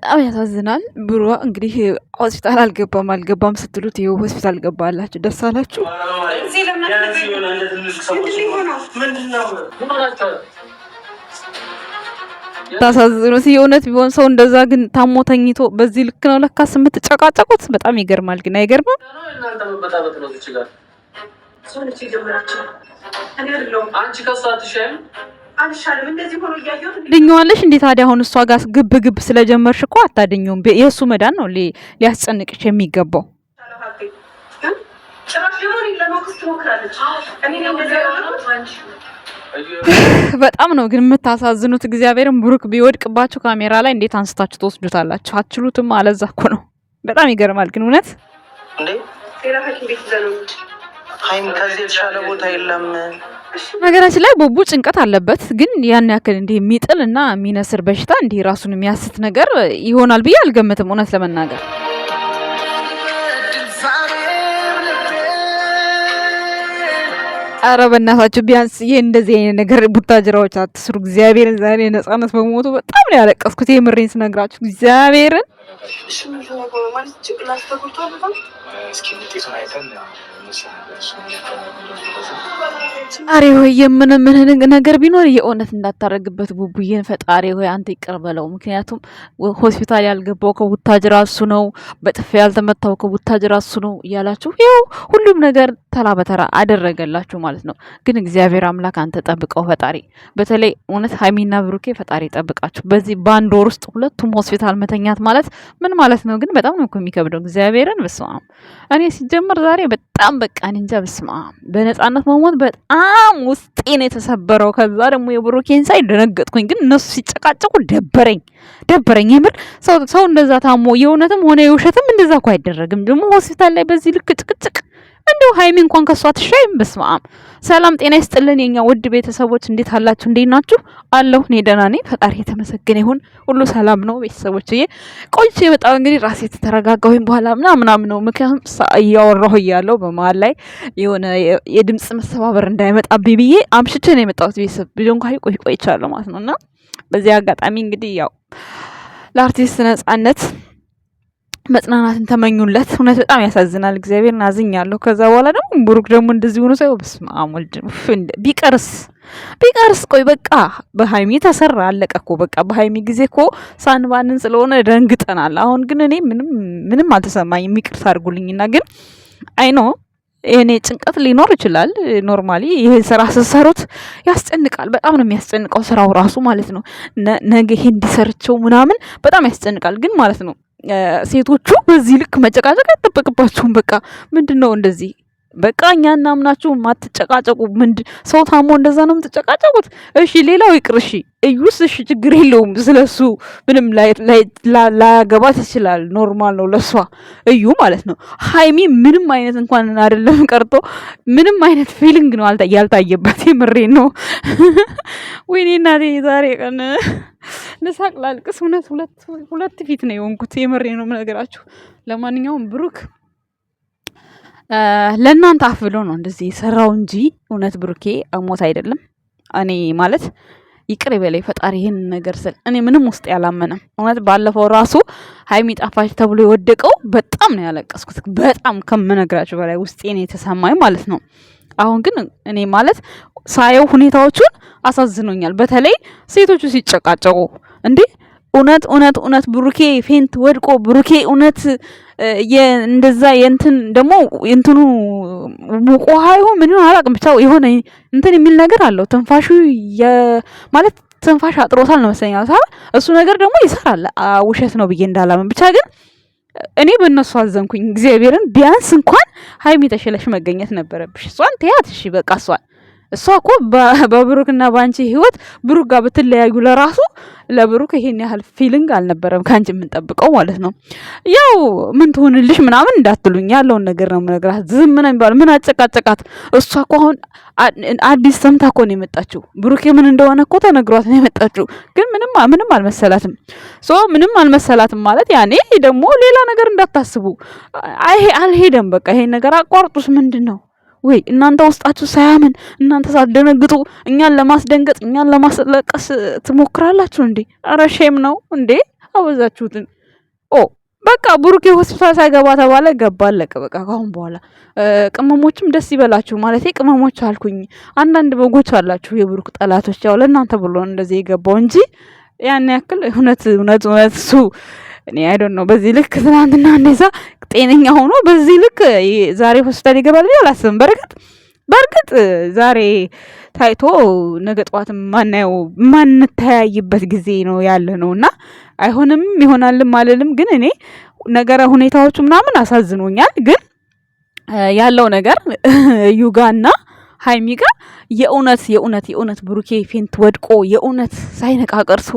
በጣም ያሳዝናል። ብሩ እንግዲህ ሆስፒታል አልገባም ስትሉት ይኸው ሆስፒታል ገባላችሁ። ደስ አላችሁ። ታሳዝኑት። የእውነት ቢሆን ሰው እንደዛ ግን ታሞ ተኝቶ በዚህ ልክ ነው ለካስ የምትጨቃጨቁት። በጣም ይገርማል። ግን አይገርምም? ድኛዋለሽ እንዴ ታዲያ? አሁን እሷ ጋር ግብ ግብ ስለጀመርሽ እኮ አታድኙም። የእሱ መዳን ነው ሊያስጨንቅሽ የሚገባው። በጣም ነው ግን የምታሳዝኑት። እግዚአብሔርን ብሩክ ቢወድቅባችሁ ካሜራ ላይ እንዴት አንስታችሁ ትወስዱታላችሁ? አትችሉትም። አለዛ እኮ ነው። በጣም ይገርማል ግን እውነት እንዴ ሃይም ከዚህ የተሻለ ቦታ የለም። ነገራችን ላይ ቦቡ ጭንቀት አለበት፣ ግን ያን ያክል እንዲህ የሚጥል እና የሚነስር በሽታ እንዲህ ራሱን የሚያስት ነገር ይሆናል ብዬ አልገምትም እውነት ለመናገር። አረ በእናታችሁ ቢያንስ ይሄ እንደዚህ አይነት ነገር ቡታጅራዎች አትስሩ። እግዚአብሔርን ዛሬ ነጻነት በመሞቱ በጣም ነው ያለቀስኩት። የምሬን ስነግራችሁ እግዚአብሔርን ፈጣሪ ሆይ የምንምን ነገር ቢኖር የእውነት እንዳታረግበት ቡቡዬን ፈጣሪ ሆይ አንተ ይቅር በለው። ምክንያቱም ሆስፒታል ያልገባው ከቡታጅራ እሱ ነው፣ በጥፊ ያልተመታው ከቡታጅራ እሱ ነው እያላችሁ ይኸው ሁሉም ነገር ተራ በተራ አደረገላችሁ ማለት ነው። ግን እግዚአብሔር አምላክ አንተ ጠብቀው ፈጣሪ። በተለይ እውነት ሀይሚና ብሩኬ ፈጣሪ ጠብቃችሁ። በዚህ በአንድ ወር ውስጥ ሁለቱም ሆስፒታል መተኛት ማለት ምን ማለት ነው? ግን በጣም ነው የሚከብደው። እግዚአብሔርን በስመ አብ። እኔ ሲጀምር ዛሬ በጣም በቃ እንጃ በስመ አብ በነጻነት መሞት በጣም ውስጤ ነው የተሰበረው። ከዛ ደግሞ የብሩኬን ሳይ ደነገጥኩኝ። ግን እነሱ ሲጨቃጨቁ ደበረኝ። የምር ሰው እንደዛ ታሞ የእውነትም ሆነ የውሸትም እንደዛ እኮ አይደረግም። ደግሞ ሆስፒታል ላይ በዚህ ልክ ጭቅጭቅ እንደው ሀይሚ እንኳን ከሷ ትሻይም። በስመ አብ። ሰላም ጤና ይስጥልን የኛ ውድ ቤተሰቦች፣ እንዴት አላችሁ? እንዴት ናችሁ? አለሁ እኔ ደህና ነኝ። ፈጣሪ የተመሰገነ ይሁን። ሁሉ ሰላም ነው ቤተሰቦችዬ። ቆይቼ የመጣው እንግዲህ ራሴ ተረጋጋሁኝ በኋላ ምናምን ነው። ምክንያቱም እያወራሁ እያለሁ በመሀል ላይ የሆነ የድምጽ መሰባበር እንዳይመጣብኝ ብዬ አምሽቼ ነው የመጣሁት። ቤተሰብ ብዙ እንኳን ቆይቻለሁ ማለት ነውና በዚህ አጋጣሚ እንግዲህ ያው ለአርቲስት ነጻነት መጽናናትን ተመኙለት። እውነት በጣም ያሳዝናል። እግዚአብሔርን አዝኛለሁ። ከዛ በኋላ ደግሞ ብሩክ ደግሞ እንደዚህ ሆኖ ሳይው በስመ አብ ወልድ ቢቀርስ ቆይ በቃ በሃይሚ ተሰራ አለቀ እኮ በቃ በሃይሚ ጊዜ እኮ ሳንባንን ስለሆነ ደንግጠናል። አሁን ግን እኔ ምንም አልተሰማኝም። ይቅርታ አድርጉልኝና ግን አይኖ እኔ ጭንቀት ሊኖር ይችላል። ኖርማሊ ይሄ ስራ ስትሰሩት ያስጨንቃል። በጣም ነው የሚያስጨንቀው ስራው ራሱ ማለት ነው። ነገ ይሄ እንዲሰርቸው ምናምን በጣም ያስጨንቃል። ግን ማለት ነው ሴቶቹ በዚህ ልክ መጨቃጨቅ አይጠበቅባችሁም። በቃ ምንድነው እንደዚህ በቃ እኛ እናምናችሁ ማትጨቃጨቁ ሰው ታሞ እንደዛ ነው የምትጨቃጨቁት? እሺ ሌላው ይቅር። እሺ እዩስ እሺ ችግር የለውም። ስለሱ ምንም ላያገባት ይችላል። ኖርማል ነው ለሷ እዩ ማለት ነው። ሀይሚ ምንም አይነት እንኳን አይደለም ቀርቶ ምንም አይነት ፊሊንግ ነው ያልታየበት። የምሬን ነው። ወይኔ እናቴ ዛሬ ቀን ልሳቅ ላልቅስ። እውነት ሁለት ፊት ነው የሆንኩት። የምሬን ነው የምነግራችሁ። ለማንኛውም ብሩክ ለእናንተ አፍ ብሎ ነው እንደዚህ የሰራው እንጂ እውነት ብሩኬ አሞት አይደለም። እኔ ማለት ይቅር በላይ ፈጣሪ ይሄን ነገር ስል እኔ ምንም ውስጥ ያላመነም እውነት። ባለፈው ራሱ ሀይሚ ጣፋች ተብሎ የወደቀው በጣም ነው ያለቀስኩት። በጣም ከምነግራችሁ በላይ ውስጤ ነው የተሰማኝ ማለት ነው። አሁን ግን እኔ ማለት ሳየው ሁኔታዎቹን አሳዝኖኛል። በተለይ ሴቶቹ ሲጨቃጨቁ እንዴ እውነት ብሩኬ ፌንት ወድቆ ብሩኬ እውነት እንደዛ የእንትን ደግሞ እንትኑ ሙቆሃ ይሁን ምን ይሁን አላውቅም፣ ብቻ የሆነ እንትን የሚል ነገር አለው። ትንፋሹ ማለት ትንፋሽ አጥሮታል ነው መሰለኝ። እሱ ነገር ደግሞ ይሰራል። ውሸት ነው ብዬ እንዳላምን ብቻ ግን እኔ በእነሱ አዘንኩኝ። እግዚአብሔርን ቢያንስ እንኳን ሀይሚ ተሽለሽ መገኘት ነበረብሽ። እሷን ተያት እሺ በቃ እሷ እኮ በብሩክና ባንቺ ህይወት ብሩክ ጋር ብትለያዩ ለራሱ ለብሩክ ይሄን ያህል ፊሊንግ አልነበረም ካንቺ የምንጠብቀው ማለት ነው። ያው ምን ትሆንልሽ ምናምን እንዳትሉኝ ያለውን ነገር ነው የምነግራት። ዝም ነው የሚባለው። ምን አጨቃጨቃት? እሷ እኮ አሁን አዲስ ሰምታ እኮ ነው የመጣችው። ብሩክ ምን እንደሆነ እኮ ተነግሯት ነው የመጣችው። ግን ምንም አልመሰላትም። ምንም አልመሰላትም ማለት ያኔ ደግሞ ሌላ ነገር እንዳታስቡ። አልሄደም በቃ ይሄን ነገር አቋርጡስ። ምንድን ነው ወይ እናንተ ውስጣችሁ ሳያምን እናንተ ሳትደነግጡ እኛን ለማስደንገጥ እኛን ለማስለቀስ ትሞክራላችሁ እንዴ? ኧረ ሼም ነው እንዴ! አበዛችሁትን። ኦ በቃ ብሩኬ ሆስፒታል ሳይገባ ተባለ፣ ገባ፣ አለቀ በቃ። ካሁን በኋላ ቅመሞችም ደስ ይበላችሁ ማለት ቅመሞች አልኩኝ። አንዳንድ በጎች አላችሁ የብሩክ ጠላቶች፣ ያው ለእናንተ ብሎ እንደዚህ የገባው እንጂ ያን ያክል እውነት እሱ እኔ አይ ዶንት ኖ በዚህ ልክ ትናንትና እንደዛ ጤነኛ ሆኖ በዚህ ልክ ዛሬ ሆስፒታል ይገባል ብዬ አላስብም። በርግጥ ዛሬ ታይቶ ነገ ጠዋት ማንተያይበት ጊዜ ነው ያለ ነውና አይሆንም ይሆናልም አልልም። ግን እኔ ነገረ ሁኔታዎቹ ምናምን አሳዝኖኛል። ግን ያለው ነገር ዩጋና ሃይሚ ጋር የእውነት ብሩኬ ፌንት ወድቆ የእውነት ሳይነቃ ቀርቶ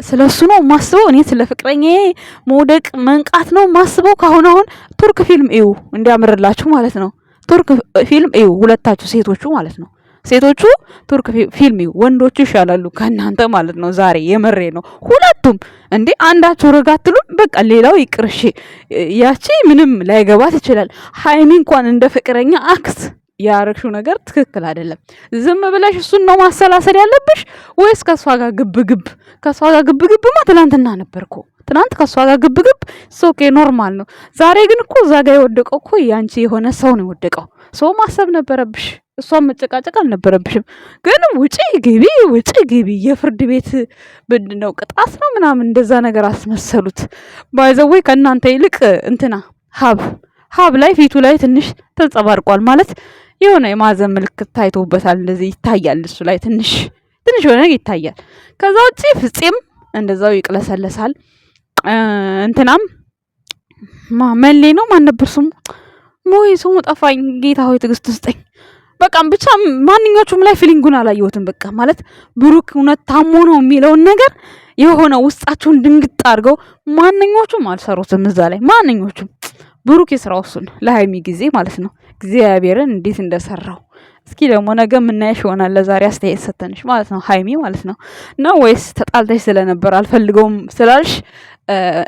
ስለሱ ነው ማስበው። እኔ ስለ ፍቅረኛዬ መውደቅ መንቃት ነው ማስበው። ካሁን አሁን ቱርክ ፊልም እዩ እንዲያምርላችሁ ማለት ነው። ቱርክ ፊልም እዩ ሁለታችሁ ሴቶቹ ማለት ነው። ሴቶቹ ቱርክ ፊልም እዩ፣ ወንዶቹ ይሻላሉ ከእናንተ ማለት ነው። ዛሬ የመሬ ነው ሁለቱም እንዴ አንዳቸው ረጋትሉም በቃ ሌላው ይቅርሽ። ያቺ ምንም ላይገባት ይችላል። ሃይሚ እንኳን እንደ ፍቅረኛ አክስ ያረግሽው ነገር ትክክል አይደለም። ዝም ብለሽ እሱን ነው ማሰላሰል ያለብሽ ወይስ ከሷ ጋር ግብግብ? ከሷ ጋር ግብግብማ ትናንትና ነበርኩ። ትናንት ከሷ ጋር ግብግብ ሶኬ ኖርማል ነው። ዛሬ ግን እኮ እዛ ጋር የወደቀው እኮ ያንቺ የሆነ ሰው ነው የወደቀው። ሰው ማሰብ ነበረብሽ፣ እሷን መጨቃጨቅ አልነበረብሽም። ግን ውጪ ግቢ የፍርድ ቤት ምንድነው ቅጣት ነው ምናምን እንደዛ ነገር አስመሰሉት። ባይዘወይ ከእናንተ ይልቅ እንትና ሀብ ላይ ፊቱ ላይ ትንሽ ተንጸባርቋል ማለት የሆነ የማዘን ምልክት ታይቶበታል። እንደዚህ ይታያል፣ እሱ ላይ ትንሽ የሆነ ይታያል። ከዛ ውጪ ፍፄም እንደዛው ይቅለሰለሳል። እንትናም መሌ ነው ማን ነበር ስሙ? ሞይ ስሙ ጠፋኝ። ጌታ ሆይ ትዕግስት ስጠኝ። በቃ ብቻ ማንኛዎቹም ላይ ፊሊንጉን አላየሁትም። በቃ ማለት ብሩክ እውነት ታሞ ነው የሚለውን ነገር የሆነ ውስጣቸውን ድንግጥ አድርገው ማንኛዎቹም አልሰሩትም። እዛ ላይ ማንኛዎቹም ብሩክ የስራው እሱን ለሃይሚ ጊዜ ማለት ነው። እግዚአብሔርን እንዴት እንደሰራው እስኪ ደግሞ ነገ የምናየሽ ይሆናል። ለዛሬ አስተያየት ሰተንሽ ማለት ነው ሃይሚ ማለት ነው ወይስ ተጣልተሽ ስለነበር አልፈልገውም ስላልሽ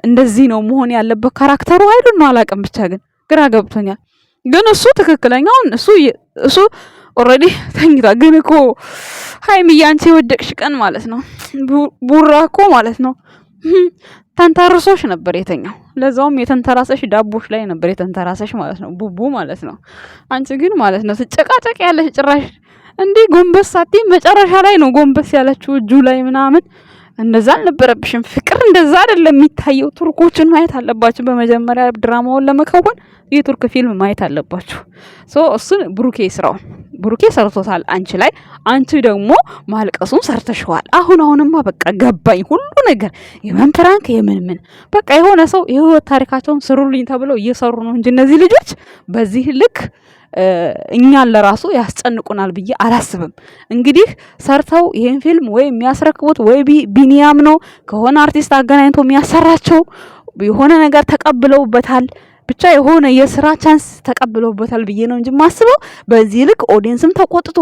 እንደዚህ ነው መሆን ያለበት ካራክተሩ አይደል ነው አላውቅም። ብቻ ግን ግራ ገብቶኛል። ግን እሱ ትክክለኛውን እሱ ኦልሬዲ ተኝታ። ግን እኮ ሃይሚ ያንቺ የወደቅሽ ቀን ማለት ነው ቡራ እኮ ማለት ነው ተንተርሶሽ ነበር የተኛው። ለዛውም የተንተራሰሽ ዳቦሽ ላይ ነበር የተንተራሰሽ ማለት ነው ቡቡ ማለት ነው። አንቺ ግን ማለት ነው ትጨቃጨቅ ያለሽ ጭራሽ እንዲህ ጎንበስ ሳቲ መጨረሻ ላይ ነው ጎንበስ ያለችው እጁ ላይ ምናምን። እንደዛ አልነበረብሽም። ፍቅር እንደዛ አይደለም የሚታየው። ቱርኮችን ማየት አለባችሁ። በመጀመሪያ ድራማውን ለመከወን የቱርክ ፊልም ማየት አለባችሁ። እሱን ብሩኬ ሰርቶታል አንቺ ላይ። አንቺ ደግሞ ማልቀሱን ሰርተሽዋል። አሁንማ በቃ ገባኝ ሁሉ ነገር የመንፈራንክ የምን በቃ የሆነ ሰው የህይወት ታሪካቸውን ስሩልኝ ተብለው እየሰሩ ነው እንጂ እነዚህ ልጆች በዚህ ልክ እኛን ለራሱ ያስጨንቁናል ብዬ አላስብም። እንግዲህ ሰርተው ይሄን ፊልም ወይ የሚያስረክቡት ወይ ቢኒያም ነው ከሆነ አርቲስት አገናኝቶ የሚያሰራቸው የሆነ ነገር ተቀብለውበታል። ብቻ የሆነ የስራ ቻንስ ተቀብለውበታል ብዬ ነው እንጂ ማስበው በዚህ ልክ ኦዲየንስም ተቆጥቶ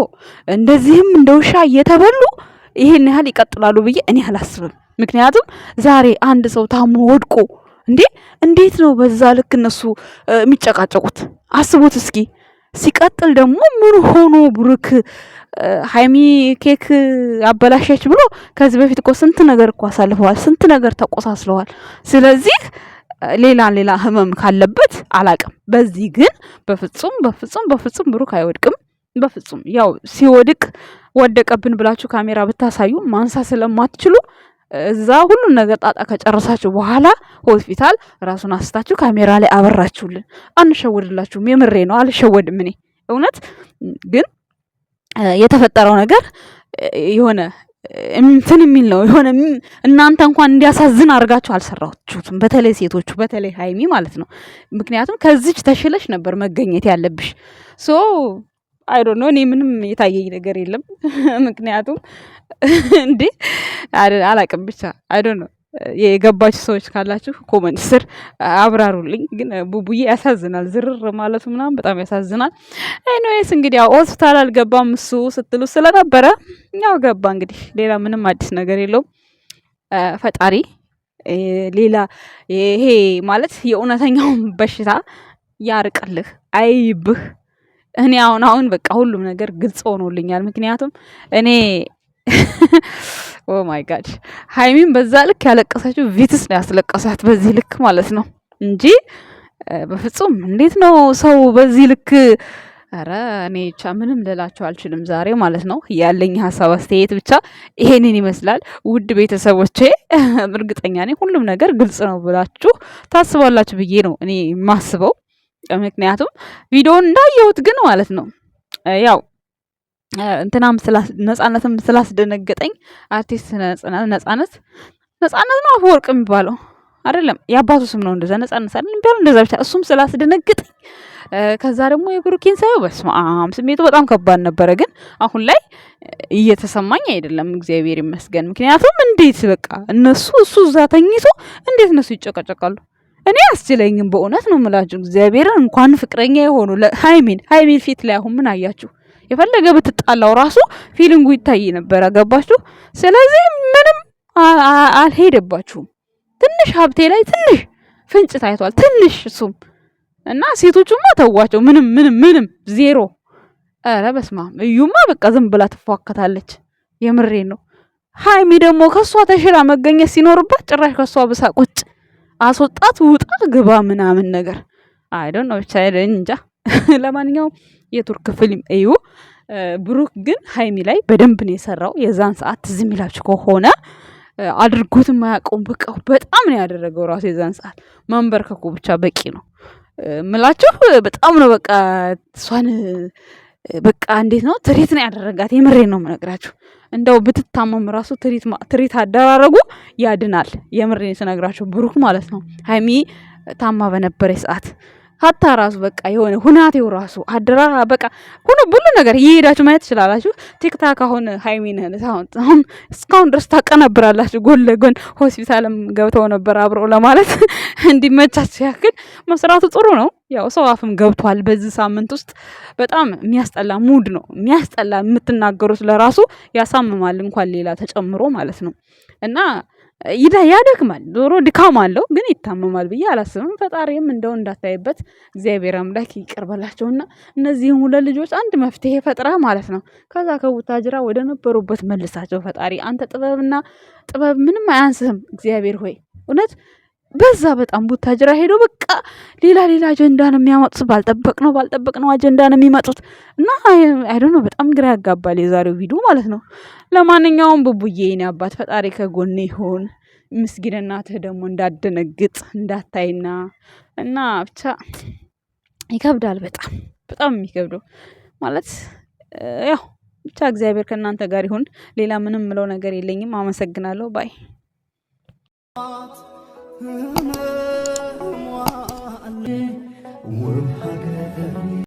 እንደዚህም እንደውሻ እየተበሉ ይሄን ያህል ይቀጥላሉ ብዬ እኔ አላስብም። ምክንያቱም ዛሬ አንድ ሰው ታሞ ወድቆ እንዴት ነው በዛ ልክ እነሱ የሚጨቃጨቁት? አስቡት እስኪ። ሲቀጥል ደግሞ ምን ሆኖ ብሩክ ሃይሚ ኬክ አበላሸች ብሎ ከዚህ በፊት እኮ ስንት ነገር እኮ አሳልፈዋል፣ ስንት ነገር ተቆሳስለዋል። ስለዚህ ሌላ ህመም ካለበት አላቅም። በዚህ ግን በፍጹም ብሩክ አይወድቅም። በፍጹም ያው ሲወድቅ ወደቀብን ብላችሁ ካሜራ ብታሳዩ ማንሳት ስለማትችሉ እዛ ሁሉን ነገር ጣጣ ከጨረሳችሁ በኋላ ሆስፒታል ራሱን አስታችሁ ካሜራ ላይ አበራችሁልን። አንሸወድላችሁም። የምሬ ነው፣ አልሸወድም እኔ እውነት። ግን የተፈጠረው ነገር የሆነ እንትን የሚል ነው። የሆነ እናንተ እንኳን እንዲያሳዝን አድርጋችሁ አልሰራችሁትም። በተለይ ሴቶቹ፣ በተለይ ሃይሚ ማለት ነው። ምክንያቱም ከዚች ተሽለሽ ነበር መገኘት ያለብሽ። አይ ዶንት ኖ እኔ ምንም የታየኝ ነገር የለም። ምክንያቱም እንዴ አላቅም ብቻ አይ ዶንት ኖ። የገባችሁ ሰዎች ካላችሁ ኮመንት ስር አብራሩልኝ። ግን ቡቡዬ ያሳዝናል፣ ዝርር ማለቱ ምናምን በጣም ያሳዝናል። ኤኒዌይስ እንግዲህ ያው ሆስፒታል አልገባም እሱ ስትሉ ስለነበረ ያው ገባ። እንግዲህ ሌላ ምንም አዲስ ነገር የለውም። ፈጣሪ ሌላ ይሄ ማለት የእውነተኛውን በሽታ ያርቅልህ፣ አይብህ። እኔ አሁን በቃ ሁሉም ነገር ግልጽ ሆኖልኛል። ምክንያቱም እኔ ኦ ማይ ጋድ ሃይሚን በዛ ልክ ያለቀሰችው ቪትስ ነው ያስለቀሳት በዚህ ልክ ማለት ነው እንጂ በፍጹም እንዴት ነው ሰው በዚህ ልክ? ኧረ እኔ ብቻ ምንም ልላቸው አልችልም ዛሬ ማለት ነው። ያለኝ ሀሳብ አስተያየት ብቻ ይሄንን ይመስላል። ውድ ቤተሰቦቼ እርግጠኛ ነኝ ሁሉም ነገር ግልጽ ነው ብላችሁ ታስባላችሁ ብዬ ነው እኔ የማስበው። ምክንያቱም ቪዲዮውን እንዳየሁት ግን ማለት ነው ያው እንትናም ነጻነትም ስላስደነገጠኝ አርቲስት ነጻነት ነው አፈወርቅ የሚባለው አይደለም የአባቱ ስም ነው እንደዛ ነጻነት አይደል የሚባለው እንደዛ ብቻ እሱም ስላስደነገጠኝ ከዛ ደግሞ የብሩኬን ሳይው በስማም ስሜቱ በጣም ከባድ ነበረ። ግን አሁን ላይ እየተሰማኝ አይደለም እግዚአብሔር ይመስገን። ምክንያቱም እንዴት በቃ እነሱ እሱ እዛ ተኝቶ እንዴት እነሱ ይጨቀጨቃሉ? እኔ አስችለኝም በእውነት ነው የምላችሁ እግዚአብሔርን እንኳን ፍቅረኛ የሆኑ ሃይሚን ፊት ላይ አሁን ምን አያችሁ? የፈለገ ብትጣላው ራሱ ፊሊንጉ ይታይ ነበር ገባችሁ? ስለዚህ ምንም አልሄደባችሁም። ትንሽ ሀብቴ ላይ ትንሽ ፍንጭ ታይቷል ትንሽ እሱም እና ሴቶቹማ ተዋቸው ምንም ዜሮ። ኧረ በስማም እዩማ በቃ ዝም ብላ ትፏከታለች። የምሬን ነው። ሃይሚ ደግሞ ከሷ ተሽራ መገኘት ሲኖርባት ጭራሽ ከሷ ብሳ ቁጭ አስወጣት ውጣ ግባ ምናምን ነገር አይዶን ነው ብቻ አይደን እንጃ። ለማንኛውም የቱርክ ፊልም እዩ። ብሩክ ግን ሃይሚ ላይ በደንብ ነው የሰራው። የዛን ሰዓት ትዝ የሚላችሁ ከሆነ አድርጎት የማያውቀውም በቃ በጣም ነው ያደረገው ራሱ። የዛን ሰዓት መንበርከኩ ብቻ በቂ ነው ምላችሁ። በጣም ነው በቃ እሷን በቃ እንዴት ነው ትሪት ነው ያደረጋት። የምሬን ነው የምነግራችሁ። እንደው ብትታመም ራሱ ትሪት አደራረጉ ያድናል። የምሬን ስነግራችሁ ብሩክ ማለት ነው ሃይሚ ታማ በነበረ ሰዓት ሀታ ራሱ በቃ የሆነ ሁናቴው ራሱ አደራ በቃ ሁሉ ነገር እየሄዳችሁ ማየት ትችላላችሁ። ቲክታክ አሁን ሃይሚን አሁን እስካሁን ድረስ ታቀናብራላችሁ። ጎን ለጎን ሆስፒታልም ገብተው ነበር አብረው ለማለት እንዲመቻችሁ ያክል መስራቱ ጥሩ ነው። ያው ሰው አፍም ገብቷል በዚህ ሳምንት ውስጥ በጣም የሚያስጠላ ሙድ ነው የሚያስጠላ። የምትናገሩት ለራሱ ያሳምማል እንኳን ሌላ ተጨምሮ ማለት ነው። እና ያደክማል ዞሮ ድካም አለው ግን ይታመማል ብዬ አላስብም። ፈጣሪም እንደው እንዳታይበት እግዚአብሔር አምላክ ይቀርበላቸውና እነዚህን ሁለት ልጆች አንድ መፍትሄ ፈጥራ ማለት ነው ከዛ ከቡታጅራ ወደ ነበሩበት መልሳቸው። ፈጣሪ አንተ ጥበብ ምንም አያንስህም እግዚአብሔር ሆይ እውነት በዛ በጣም ቡታጅራ ሄዶ በቃ ሌላ አጀንዳ ነው የሚያመጡት። ባልጠበቅነው አጀንዳ ነው የሚመጡት እና አይዶን ነው በጣም ግራ ያጋባል የዛሬው ቪዲዮ ማለት ነው። ለማንኛውም ቡቡዬ የኔ አባት ፈጣሪ ከጎኔ ይሁን። ምስጊን እናትህ ደግሞ እንዳደነግጥ እንዳታይና እና ብቻ ይከብዳል በጣም የሚከብደው ማለት ያው ብቻ እግዚአብሔር ከእናንተ ጋር ይሁን። ሌላ ምንም ምለው ነገር የለኝም። አመሰግናለሁ ባይ